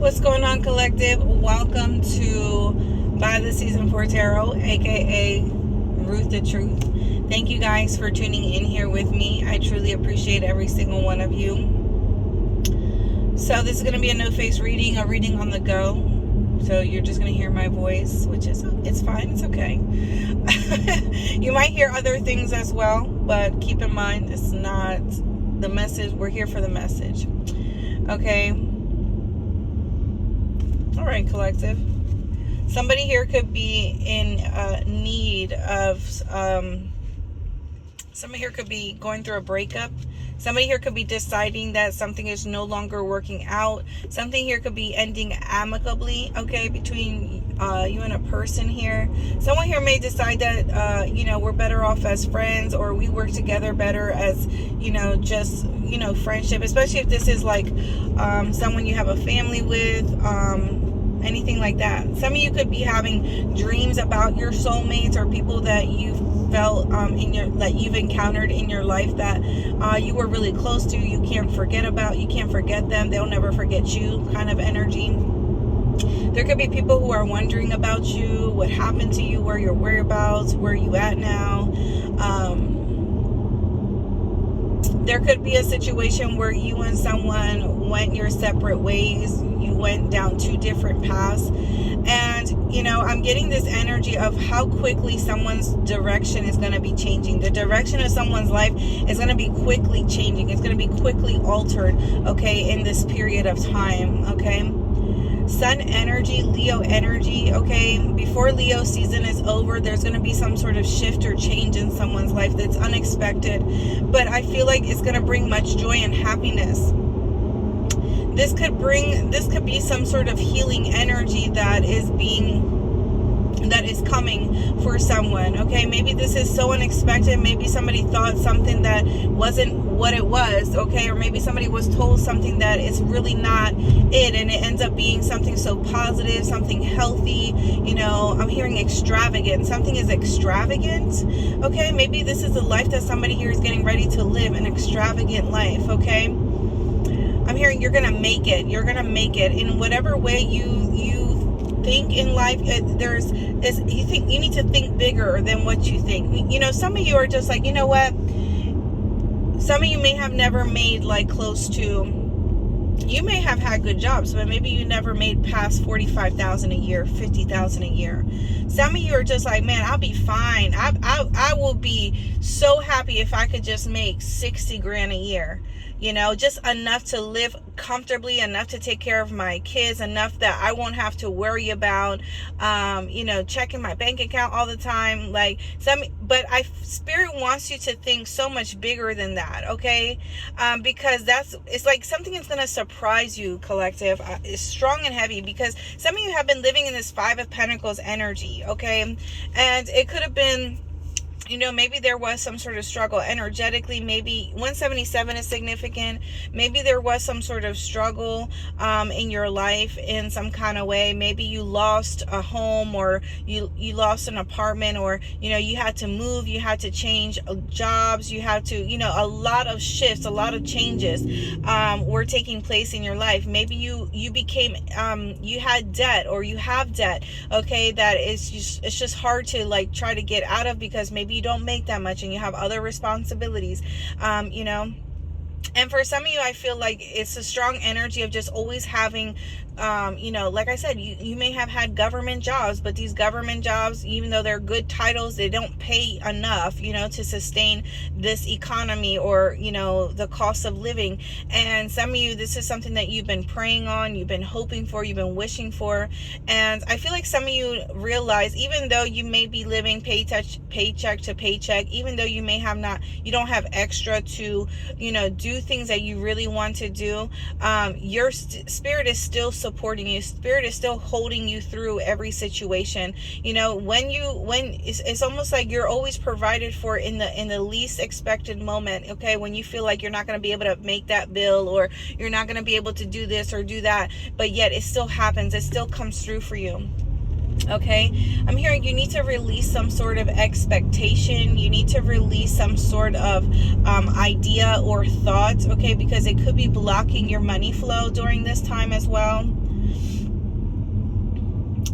What's going on, collective? Welcome to By the Season 4 Tarot, aka Ruth the Truth. Thank you guys for tuning in here with me. I truly appreciate every single one of you. So this is going to be a no-face reading, a reading on the go. So you're just going to hear my voice, which is, it's fine, it's okay. You might hear other things as well, but keep in mind, it's not the message. We're here for the message. Okay. All right, collective. Somebody here could be in need of, somebody here could be going through a breakup. Somebody here could be deciding that something is no longer working out. Something here could be ending amicably, okay, between you and a person here. Someone here may decide that, we're better off as friends, or we work together better as, just, friendship, especially if this is like someone you have a family with, anything like that. Some of you could be having dreams about your soulmates or people that you've felt that you've encountered in your life that you were really close to. You can't forget them. They'll never forget you, kind of energy. There could be people who are wondering about you, what happened to you, where your whereabouts, where you at now. There could be a situation where you and someone went your separate ways. You went down two different paths. And, I'm getting this energy of how quickly someone's direction is going to be changing. The direction of someone's life is going to be quickly changing. It's going to be quickly altered, okay, in this period of time, okay? Sun energy, Leo energy, okay? Before Leo season is over, there's going to be some sort of shift or change in someone's life that's unexpected. But I feel like it's going to bring much joy and happiness. This could be some sort of healing energy that is coming for someone, okay? Maybe this is so unexpected. Maybe somebody thought something that wasn't what it was, okay? Or maybe somebody was told something that is really not it, and it ends up being something so positive, something healthy. I'm hearing extravagant. Something is extravagant, okay? Maybe this is a life that somebody here is getting ready to live, an extravagant life, okay? I'm hearing you're gonna make it. You're gonna make it in whatever way you think in life. You need to think bigger than what you think. Some of you are just like, you know what? Some of you may have never made close to. You may have had good jobs, but maybe you never made past $45,000 a year, $50,000 a year. Some of you are just like, man, I'll be fine. I will be so happy if I could just make $60,000 a year. Just enough to live comfortably, enough to take care of my kids, enough that I won't have to worry about, checking my bank account all the time. But Spirit wants you to think so much bigger than that, okay? Because it's like something is going to surprise you, collective. It's strong and heavy because some of you have been living in this Five of Pentacles energy, okay? And it could have been, maybe there was some sort of struggle energetically. Maybe 177 is significant. Maybe there was some sort of struggle in your life in some kind of way. Maybe you lost a home, or you lost an apartment, or, you had to move, you had to change jobs, you had to, a lot of shifts, a lot of changes were taking place in your life. Maybe you became, you had debt, or you have debt, okay, that it's just hard to try to get out of because maybe you don't make that much and you have other responsibilities, and for some of you, I feel like it's a strong energy of just always having, like I said, you may have had government jobs, but these government jobs, even though they're good titles, they don't pay enough, to sustain this economy or, the cost of living. And some of you, this is something that you've been praying on, you've been hoping for, you've been wishing for. And I feel like some of you realize, even though you may be living paycheck to paycheck, even though you you don't have extra to, do things that you really want to do, your Spirit is still supporting you. Spirit is still holding you through every situation. When it's almost like you're always provided for in the least expected moment, okay? When you feel like you're not going to be able to make that bill, or you're not going to be able to do this or do that, but yet it still happens. It still comes through for you. Okay, I'm hearing you need to release some sort of expectation. You need to release some sort of idea or thought, okay, because it could be blocking your money flow during this time as well.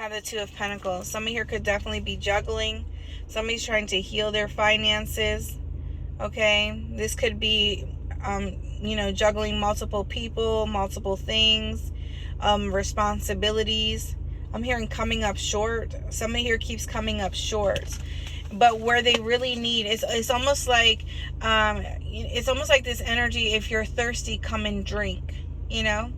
have the Two of Pentacles. Somebody here could definitely be juggling. Somebody's trying to heal their finances. Okay, this could be, you know, juggling multiple people, multiple things, responsibilities. I'm hearing coming up short. Somebody here keeps coming up short. But where they really need, it's almost like this energy. If you're thirsty, come and drink. You know,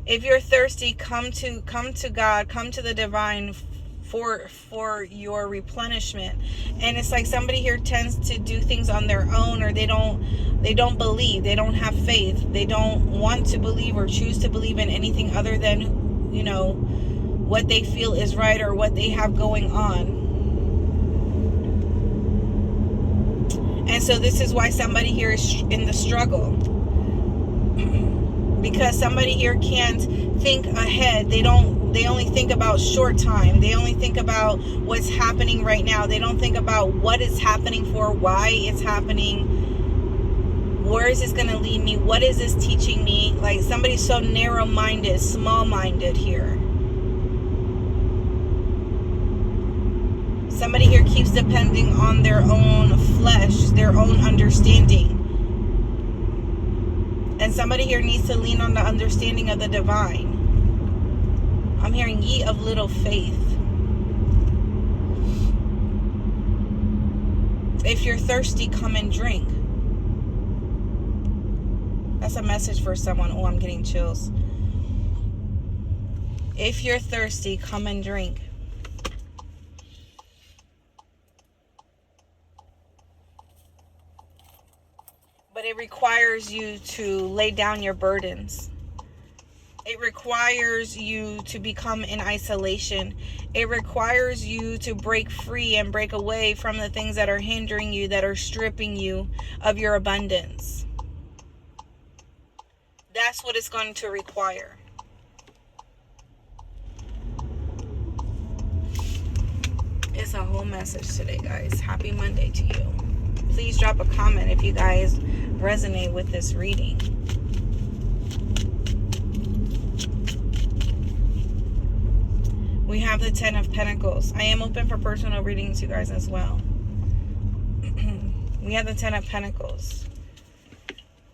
if you're thirsty, come to God, come to the divine for your replenishment. And it's like somebody here tends to do things on their own, or they don't believe, they don't have faith, they don't want to believe or choose to believe in anything other than, you know, what they feel is right or what they have going on. And so this is why somebody here is in the struggle. Because somebody here can't think ahead. They only think about short time. They only think about what's happening right now. They don't think about what it's happening for, why it's happening, where is this going to lead me, what is this teaching me. Like, somebody's so narrow-minded, small-minded here. Somebody here keeps depending on their own flesh, their own understanding. And somebody here needs to lean on the understanding of the divine. I'm hearing ye of little faith. If you're thirsty, come and drink. That's a message for someone. Oh, I'm getting chills. If you're thirsty, come and drink. But it requires you to lay down your burdens. It requires you to become in isolation. It requires you to break free and break away from the things that are hindering you, that are stripping you of your abundance. That's what it's going to require. It's a whole message today, guys. Happy Monday to you. Please drop a comment if you guys resonate with this reading. We have the Ten of Pentacles. I am open for personal readings, you guys, as well. We have the Ten of Pentacles.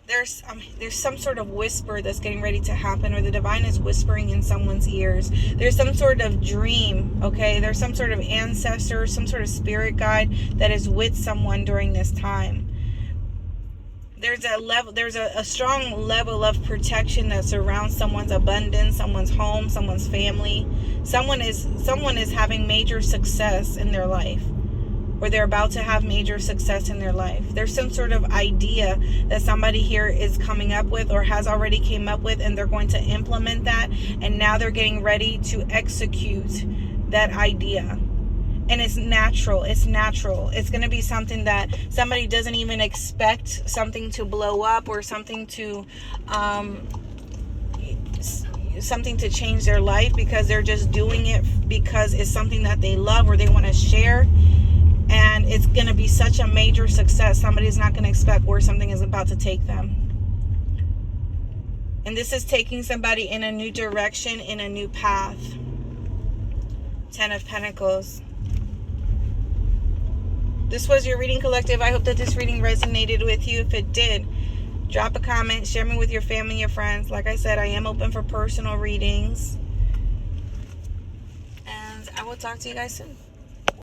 There's some sort of whisper that's getting ready to happen, or the divine is whispering in someone's ears. There's some sort of dream, okay? There's some sort of ancestor, some sort of spirit guide that is with someone during this time. There's a strong level of protection that surrounds someone's abundance, someone's home, someone's family. Someone is having major success in their life, or they're about to have major success in their life. There's some sort of idea that somebody here is coming up with, or has already came up with, and they're going to implement that, and now they're getting ready to execute that idea. And it's natural. It's natural. It's going to be something that somebody doesn't even expect something to blow up, or something to change their life, because they're just doing it because it's something that they love or they want to share. And it's going to be such a major success. Somebody's not going to expect where something is about to take them. And this is taking somebody in a new direction, in a new path. Ten of Pentacles. This was your reading, collective. I hope that this reading resonated with you. If it did, drop a comment, share me with your family and your friends. Like I said, I am open for personal readings. And I will talk to you guys soon.